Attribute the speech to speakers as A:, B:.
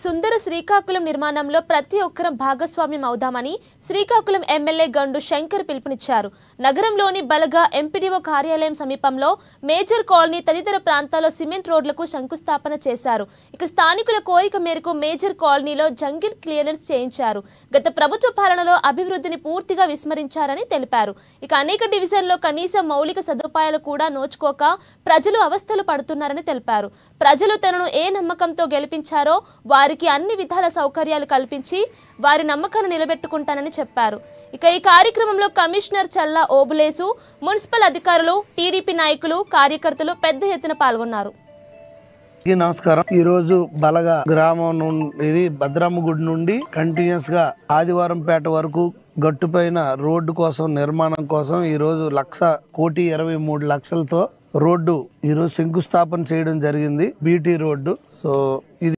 A: సుందర శ్రీకాకుళం నిర్మాణంలో ప్రతి ఒక్కరం భాగస్వామ్యం అవుదామని శ్రీకాకుళం ఎమ్మెల్యే గండు శంకర్ పిలుపునిచ్చారు. నగరంలోని బలగా ఎంపీడీఓ కార్యాలయం సమీపంలో మేజర్ కాలనీ తదితర ప్రాంతాల్లో సిమెంట్ రోడ్లకు శంకుస్థాపన చేశారు. ఇక స్థానికుల కోరిక మేరకు మేజర్ కాలనీలో జంగిల్ క్లియరెన్స్ చేయించారు. గత ప్రభుత్వ పాలనలో అభివృద్ధిని పూర్తిగా విస్మరించారని తెలిపారు. ఇక అనేక డివిజన్లో కనీస మౌలిక సదుపాయాలు కూడా నోచుకోక ప్రజలు అవస్థలు పడుతున్నారని తెలిపారు. ప్రజలు తనను ఏ నమ్మకంతో గెలిపించారో వారికి అన్ని విధాల సౌకర్యాలు కల్పించి వారి నమ్మకాన్ని నిలబెట్టుకుంటానని చెప్పారు. ఇక ఈ కార్యక్రమంలో కమిషనర్ చల్లా ఓబులేసు, మున్సిపల్ అధికారులు, టీడీపీ నాయకులు, కార్యకర్తలు పెద్ద ఎత్తున పాల్గొన్నారు.
B: నమస్కారం. ఈ రోజు బలగా గ్రామం ఇది భద్రమ్మగుడి నుండి కంటిన్యూస్ గా ఆదివారంపేట వరకు గట్టుపైన రోడ్డు కోసం నిర్మాణం కోసం ఈ రోజు 1,23,00,000తో రోడ్డు ఈ రోజు శంకుస్థాపన చేయడం జరిగింది. BT road. సో ఇది